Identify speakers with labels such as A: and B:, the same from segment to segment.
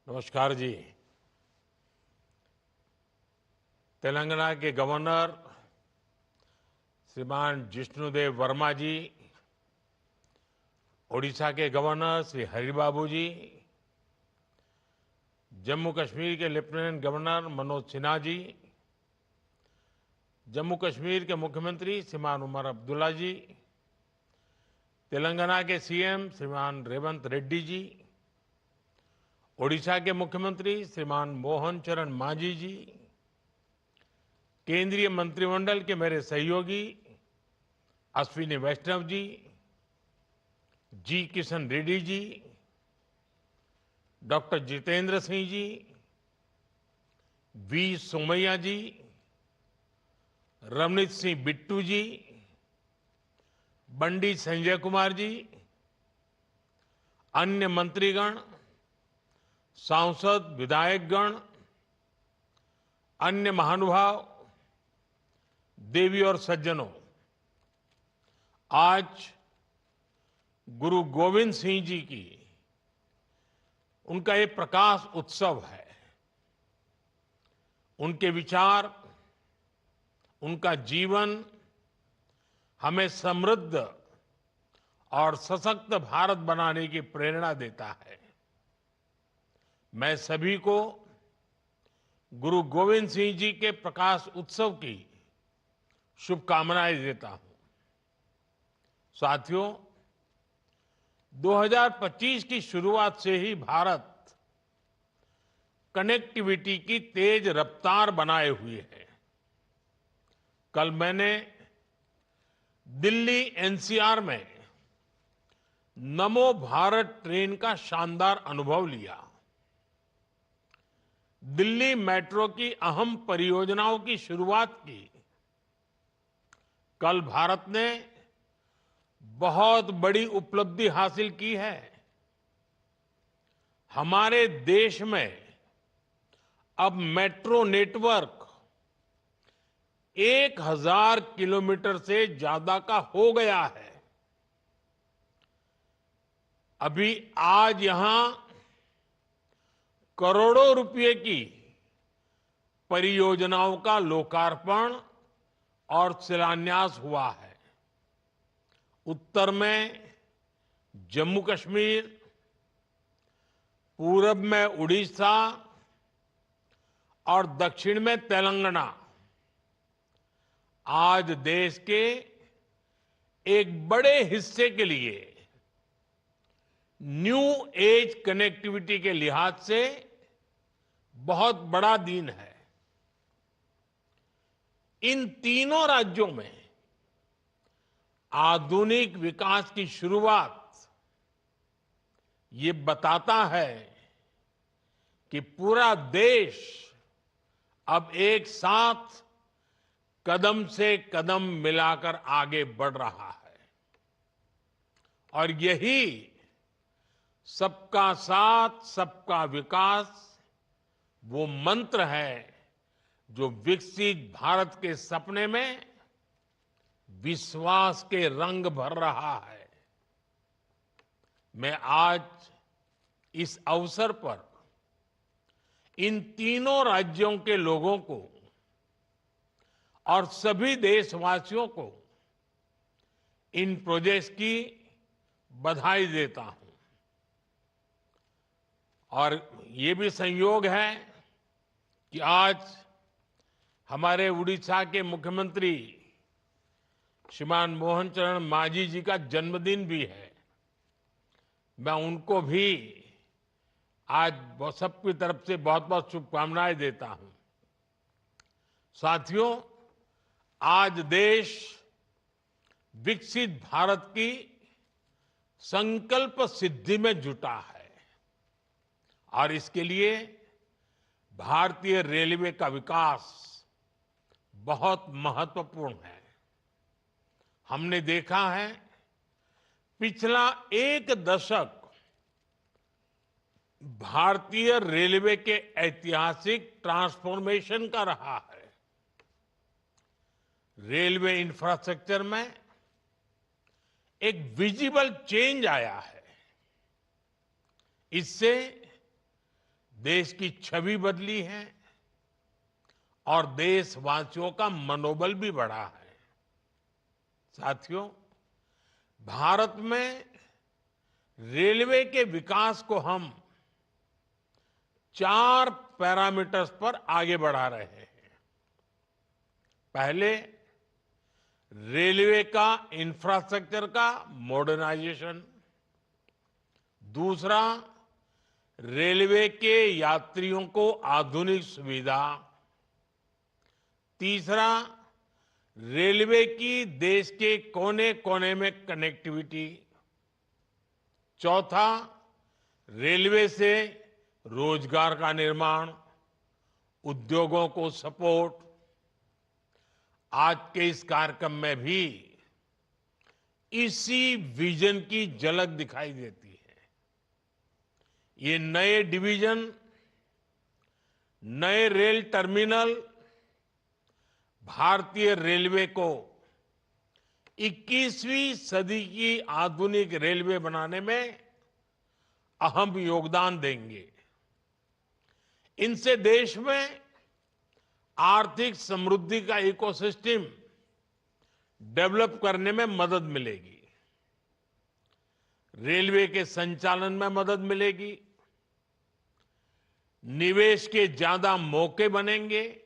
A: नमस्कार जी। तेलंगाना के गवर्नर श्रीमान जिष्णुदेव वर्मा जी, ओडिशा के गवर्नर श्री हरिबाबू जी, जम्मू कश्मीर के लेफ्टिनेंट गवर्नर मनोज सिन्हा जी, जम्मू कश्मीर के मुख्यमंत्री श्रीमान उमर अब्दुल्ला जी, तेलंगाना के सीएम श्रीमान रेवंत रेड्डी जी, ओडिशा के मुख्यमंत्री श्रीमान मोहन चरण मांझी जी, केंद्रीय मंत्रिमंडल के मेरे सहयोगी अश्विनी वैष्णव जी, जी किशन रेड्डी जी, डॉक्टर जितेंद्र सिंह जी, वी सोमैया जी, रमनीत सिंह बिट्टू जी, बंडी संजय कुमार जी, अन्य मंत्रीगण, सांसद विधायकगण, अन्य महानुभाव, देवी और सज्जनों, आज गुरु गोविंद सिंह जी की उनका ये प्रकाश उत्सव है। उनके विचार, उनका जीवन हमें समृद्ध और सशक्त भारत बनाने की प्रेरणा देता है। मैं सभी को गुरु गोविंद सिंह जी के प्रकाश उत्सव की शुभकामनाएं देता हूं। साथियों, 2025 की शुरुआत से ही भारत कनेक्टिविटी की तेज रफ्तार बनाए हुए है। कल मैंने दिल्ली एनसीआर में नमो भारत ट्रेन का शानदार अनुभव लिया। दिल्ली मेट्रो की अहम परियोजनाओं की शुरुआत की। कल भारत ने बहुत बड़ी उपलब्धि हासिल की है। हमारे देश में अब मेट्रो नेटवर्क 1000 किलोमीटर से ज्यादा का हो गया है। अभी आज यहां करोड़ों रुपए की परियोजनाओं का लोकार्पण और शिलान्यास हुआ है। उत्तर में जम्मू कश्मीर, पूरब में उड़ीसा और दक्षिण में तेलंगाना आज देश के एक बड़े हिस्से के लिए न्यू एज कनेक्टिविटी के लिहाज से बहुत बड़ा दिन है। इन तीनों राज्यों में आधुनिक विकास की शुरुआत ये बताता है कि पूरा देश अब एक साथ कदम से कदम मिलाकर आगे बढ़ रहा है। और यही सबका साथ, सबका विकास वो मंत्र है जो विकसित भारत के सपने में विश्वास के रंग भर रहा है। मैं आज इस अवसर पर इन तीनों राज्यों के लोगों को और सभी देशवासियों को इन प्रोजेक्ट्स की बधाई देता हूं। और ये भी संयोग है कि आज हमारे उड़ीसा के मुख्यमंत्री श्रीमान मोहन चरण मांझी जी का जन्मदिन भी है। मैं उनको भी आज सबकी तरफ से बहुत बहुत शुभकामनाएं देता हूं। साथियों, आज देश विकसित भारत की संकल्प सिद्धि में जुटा है और इसके लिए भारतीय रेलवे का विकास बहुत महत्वपूर्ण है। हमने देखा है पिछला एक दशक भारतीय रेलवे के ऐतिहासिक ट्रांसफॉर्मेशन का रहा है। रेलवे इंफ्रास्ट्रक्चर में एक विजिबल चेंज आया है। इससे देश की छवि बदली है और देशवासियों का मनोबल भी बढ़ा है। साथियों, भारत में रेलवे के विकास को हम 4 पैरामीटर्स पर आगे बढ़ा रहे हैं। पहले, रेलवे का इंफ्रास्ट्रक्चर का मॉडर्नाइजेशन। दूसरा, रेलवे के यात्रियों को आधुनिक सुविधा। तीसरा, रेलवे की देश के कोने कोने में कनेक्टिविटी। चौथा, रेलवे से रोजगार का निर्माण, उद्योगों को सपोर्ट। आज के इस कार्यक्रम में भी इसी विजन की झलक दिखाई देती है। ये नए डिवीजन, नए रेल टर्मिनल भारतीय रेलवे को 21वीं सदी की आधुनिक रेलवे बनाने में अहम योगदान देंगे। इनसे देश में आर्थिक समृद्धि का इकोसिस्टम डेवलप करने में मदद मिलेगी, रेलवे के संचालन में मदद मिलेगी, निवेश के ज्यादा मौके बनेंगे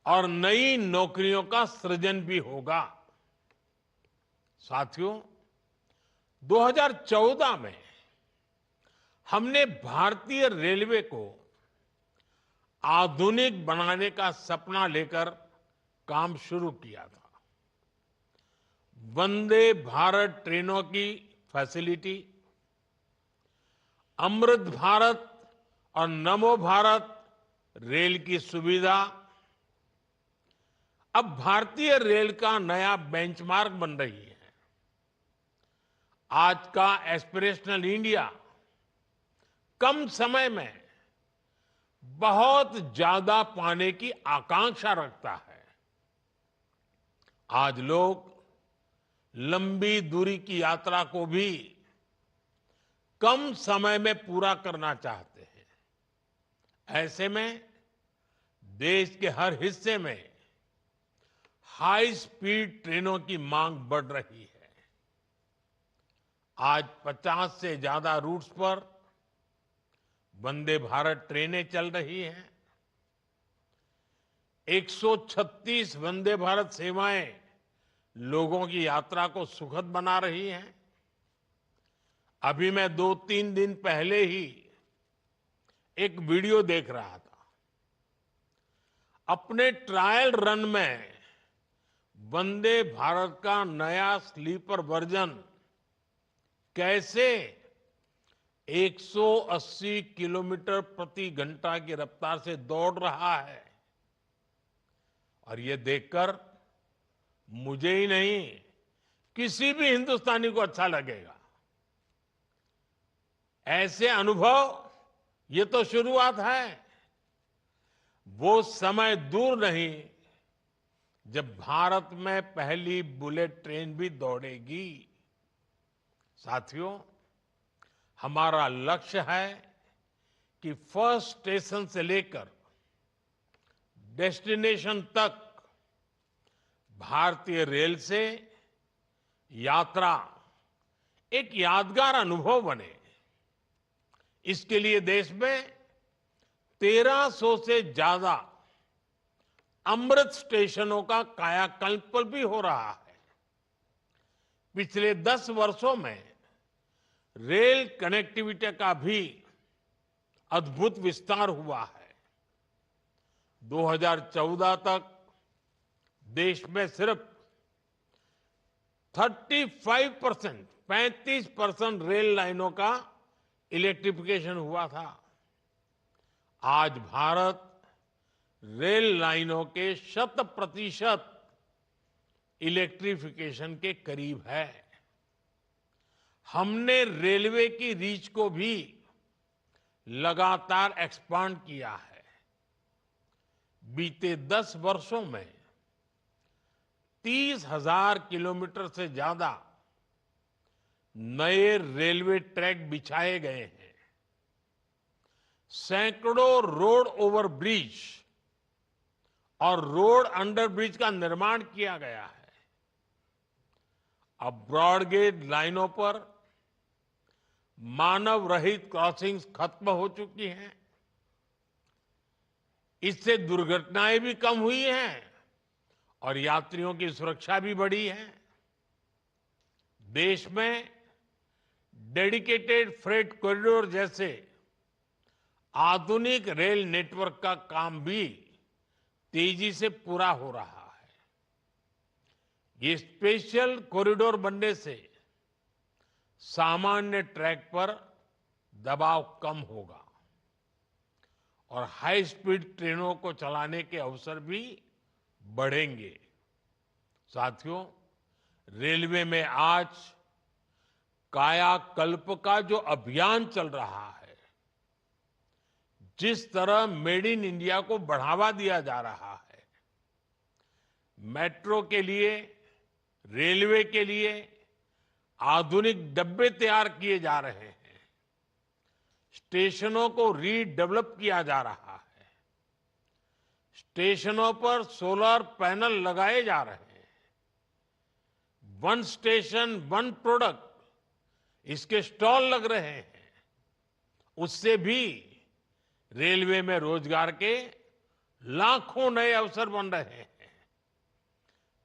A: और नई नौकरियों का सृजन भी होगा। साथियों, 2014 में हमने भारतीय रेलवे को आधुनिक बनाने का सपना लेकर काम शुरू किया था। वंदे भारत ट्रेनों की फैसिलिटी, अमृत भारत और नमो भारत रेल की सुविधा अब भारतीय रेल का नया बेंचमार्क बन रही है। आज का एस्पिरेशनल इंडिया कम समय में बहुत ज्यादा पाने की आकांक्षा रखता है। आज लोग लंबी दूरी की यात्रा को भी कम समय में पूरा करना चाहते हैं। ऐसे में देश के हर हिस्से में हाई स्पीड ट्रेनों की मांग बढ़ रही है। आज 50 से ज्यादा रूट्स पर वंदे भारत ट्रेनें चल रही हैं। 136 वंदे भारत सेवाएं लोगों की यात्रा को सुखद बना रही हैं। अभी मैं 2-3 दिन पहले ही एक वीडियो देख रहा था। अपने ट्रायल रन में वंदे भारत का नया स्लीपर वर्जन कैसे 180 किलोमीटर प्रति घंटा की रफ्तार से दौड़ रहा है, और ये देखकर मुझे ही नहीं, किसी भी हिंदुस्तानी को अच्छा लगेगा। ऐसे अनुभव, ये तो शुरुआत है। वो समय दूर नहीं जब भारत में पहली बुलेट ट्रेन भी दौड़ेगी। साथियों, हमारा लक्ष्य है कि फर्स्ट स्टेशन से लेकर डेस्टिनेशन तक भारतीय रेल से यात्रा एक यादगार अनुभव बने। इसके लिए देश में 1300 से ज्यादा अमृत स्टेशनों का कायाकल्प भी हो रहा है। पिछले 10 वर्षों में रेल कनेक्टिविटी का भी अद्भुत विस्तार हुआ है। 2014 तक देश में सिर्फ 35% रेल लाइनों का इलेक्ट्रिफिकेशन हुआ था। आज भारत रेल लाइनों के 100% इलेक्ट्रिफिकेशन के करीब है। हमने रेलवे की रीच को भी लगातार एक्सपांड किया है। बीते 10 वर्षों में 30,000 किलोमीटर से ज्यादा नए रेलवे ट्रैक बिछाए गए हैं। सैकड़ों रोड ओवर ब्रिज और रोड अंडर ब्रिज का निर्माण किया गया है। अब ब्रॉडगेज लाइनों पर मानव रहित क्रॉसिंग्स खत्म हो चुकी हैं। इससे दुर्घटनाएं भी कम हुई हैं और यात्रियों की सुरक्षा भी बढ़ी है। देश में डेडिकेटेड फ्रेट कॉरिडोर जैसे आधुनिक रेल नेटवर्क का काम भी तेजी से पूरा हो रहा है। ये स्पेशल कॉरिडोर बनने से सामान्य ट्रैक पर दबाव कम होगा और हाई स्पीड ट्रेनों को चलाने के अवसर भी बढ़ेंगे। साथियों, रेलवे में आज कायाकल्प का जो अभियान चल रहा है, जिस तरह मेड इन इंडिया को बढ़ावा दिया जा रहा है, मेट्रो के लिए, रेलवे के लिए आधुनिक डब्बे तैयार किए जा रहे हैं, स्टेशनों को रीडेवलप किया जा रहा है, स्टेशनों पर सोलर पैनल लगाए जा रहे हैं, वन स्टेशन वन प्रोडक्ट इसके स्टॉल लग रहे हैं। उससे भी रेलवे में रोजगार के लाखों नए अवसर बन रहे हैं।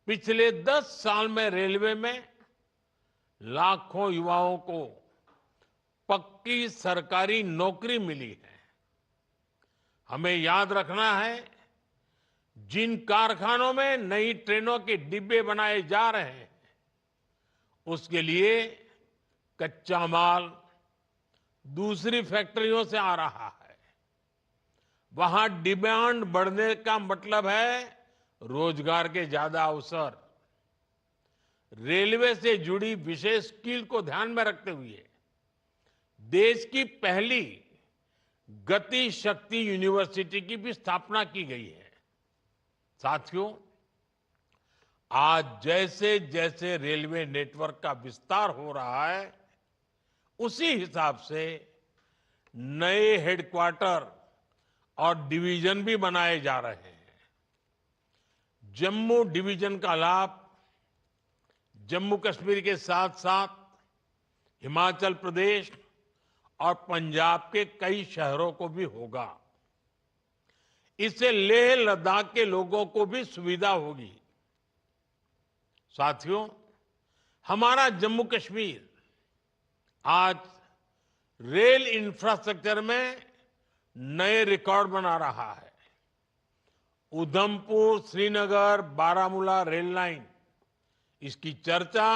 A: पिछले 10 साल में रेलवे में लाखों युवाओं को पक्की सरकारी नौकरी मिली है। हमें याद रखना है, जिन कारखानों में नई ट्रेनों के डिब्बे बनाए जा रहे हैं, उसके लिए कच्चा माल दूसरी फैक्ट्रियों से आ रहा है। वहां डिमांड बढ़ने का मतलब है रोजगार के ज्यादा अवसर। रेलवे से जुड़ी विशेष स्किल को ध्यान में रखते हुए देश की पहली गति शक्ति यूनिवर्सिटी की भी स्थापना की गई है। साथियों, आज जैसे जैसे रेलवे नेटवर्क का विस्तार हो रहा है, उसी हिसाब से नए हेडक्वार्टर और डिवीजन भी बनाए जा रहे हैं। जम्मू डिवीजन का लाभ जम्मू कश्मीर के साथ साथ हिमाचल प्रदेश और पंजाब के कई शहरों को भी होगा। इससे लेह लद्दाख के लोगों को भी सुविधा होगी। साथियों, हमारा जम्मू कश्मीर आज रेल इंफ्रास्ट्रक्चर में नए रिकॉर्ड बना रहा है। उधमपुर श्रीनगर बारामूला रेल लाइन, इसकी चर्चा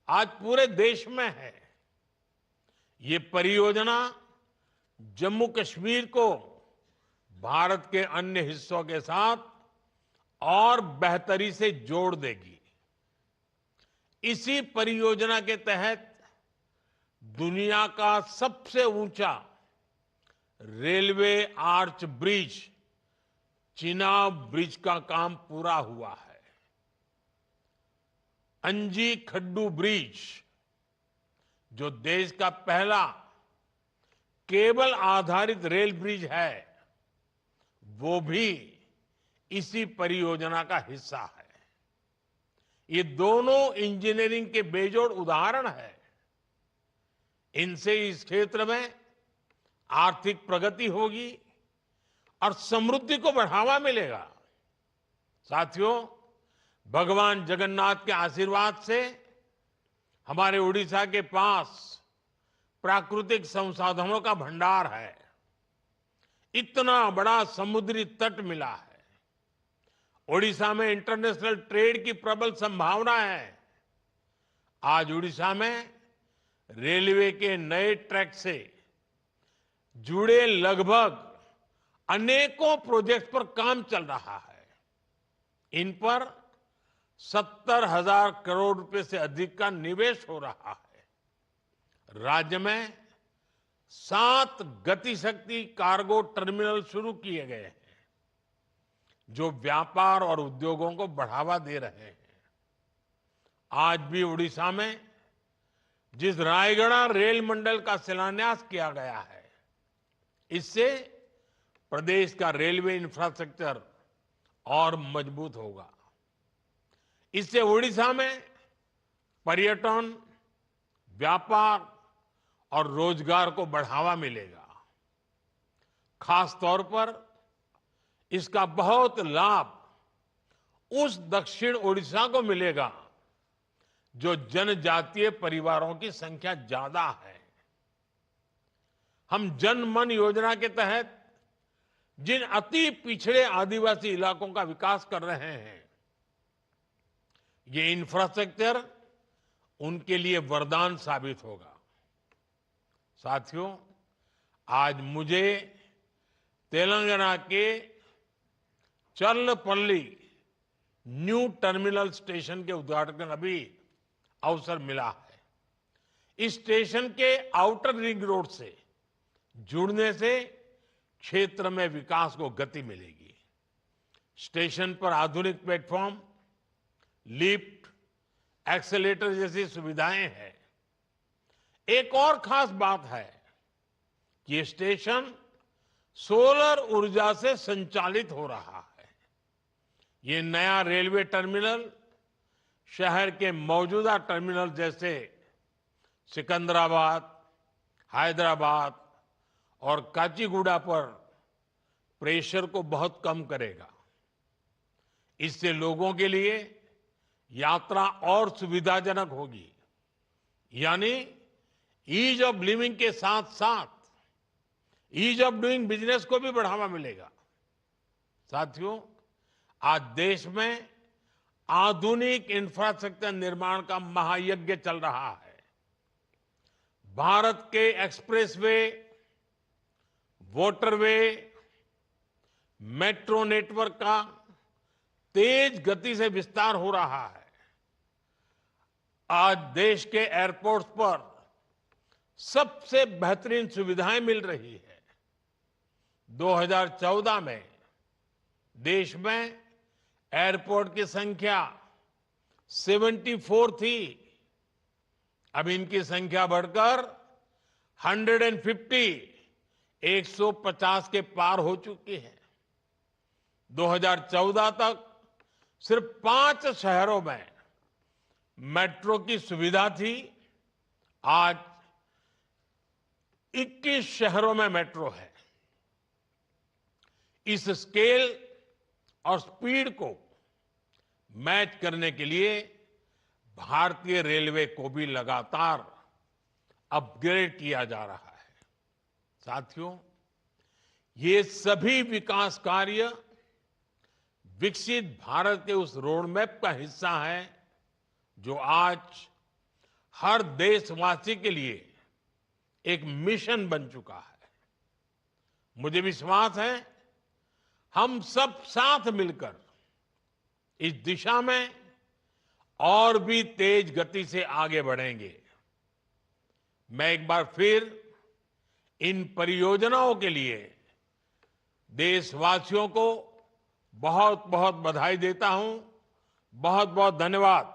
A: आज पूरे देश में है। ये परियोजना जम्मू कश्मीर को भारत के अन्य हिस्सों के साथ और बेहतरी से जोड़ देगी। इसी परियोजना के तहत दुनिया का सबसे ऊंचा railway arch bridge, Chenab bridge का काम पूरा हुआ है। अंजी खड्डू ब्रिज, जो देश का पहला केबल आधारित रेल ब्रिज है, वो भी इसी परियोजना का हिस्सा है। ये दोनों इंजीनियरिंग के बेजोड़ उदाहरण है। इनसे इस क्षेत्र में आर्थिक प्रगति होगी और समृद्धि को बढ़ावा मिलेगा। साथियों, भगवान जगन्नाथ के आशीर्वाद से हमारे उड़ीसा के पास प्राकृतिक संसाधनों का भंडार है। इतना बड़ा समुद्री तट मिला है। ओडिशा में इंटरनेशनल ट्रेड की प्रबल संभावना है। आज उड़ीसा में रेलवे के नए ट्रैक से जुड़े लगभग अनेकों प्रोजेक्ट पर काम चल रहा है। इन पर 70,000 करोड़ रुपए से अधिक का निवेश हो रहा है। राज्य में 7 गति शक्ति कार्गो टर्मिनल शुरू किए गए हैं, जो व्यापार और उद्योगों को बढ़ावा दे रहे हैं। आज भी उड़ीसा में जिस रायगढ़ रेल मंडल का शिलान्यास किया गया है, इससे प्रदेश का रेलवे इंफ्रास्ट्रक्चर और मजबूत होगा। इससे ओडिशा में पर्यटन, व्यापार और रोजगार को बढ़ावा मिलेगा। खास तौर पर इसका बहुत लाभ उस दक्षिण ओडिशा को मिलेगा जो जनजातीय परिवारों की संख्या ज्यादा है। हम जन मन योजना के तहत जिन अति पिछड़े आदिवासी इलाकों का विकास कर रहे हैं, ये इंफ्रास्ट्रक्चर उनके लिए वरदान साबित होगा। साथियों, आज मुझे तेलंगाना के चर्लपल्ली न्यू टर्मिनल स्टेशन के उद्घाटन का भी अवसर मिला है। इस स्टेशन के आउटर रिंग रोड से जुड़ने से क्षेत्र में विकास को गति मिलेगी। स्टेशन पर आधुनिक प्लेटफॉर्म, लिफ्ट, एक्सेलेटर जैसी सुविधाएं हैं। एक और खास बात है कि ये स्टेशन सोलर ऊर्जा से संचालित हो रहा है। ये नया रेलवे टर्मिनल शहर के मौजूदा टर्मिनल जैसे सिकंदराबाद, हैदराबाद और काचीगुड़ा पर प्रेशर को बहुत कम करेगा। इससे लोगों के लिए यात्रा और सुविधाजनक होगी, यानी ईज ऑफ लिविंग के साथ साथ ईज ऑफ डूइंग बिजनेस को भी बढ़ावा मिलेगा। साथियों, आज देश में आधुनिक इंफ्रास्ट्रक्चर निर्माण का महायज्ञ चल रहा है। भारत के एक्सप्रेसवे, वाटरवे, मेट्रो नेटवर्क का तेज गति से विस्तार हो रहा है। आज देश के एयरपोर्ट्स पर सबसे बेहतरीन सुविधाएं मिल रही है। 2014 में देश में एयरपोर्ट की संख्या 74 थी। अब इनकी संख्या बढ़कर 150 के पार हो चुकी है। 2014 तक सिर्फ 5 शहरों में मेट्रो की सुविधा थी। आज 21 शहरों में मेट्रो है। इस स्केल और स्पीड को मैच करने के लिए भारतीय रेलवे को भी लगातार अपग्रेड किया जा रहा है। साथियों, ये सभी विकास कार्य विकसित भारत के उस रोडमैप का हिस्सा है जो आज हर देशवासी के लिए एक मिशन बन चुका है। मुझे विश्वास है हम सब साथ मिलकर इस दिशा में और भी तेज गति से आगे बढ़ेंगे। मैं एक बार फिर इन परियोजनाओं के लिए देशवासियों को बहुत बहुत बधाई देता हूं। बहुत बहुत धन्यवाद।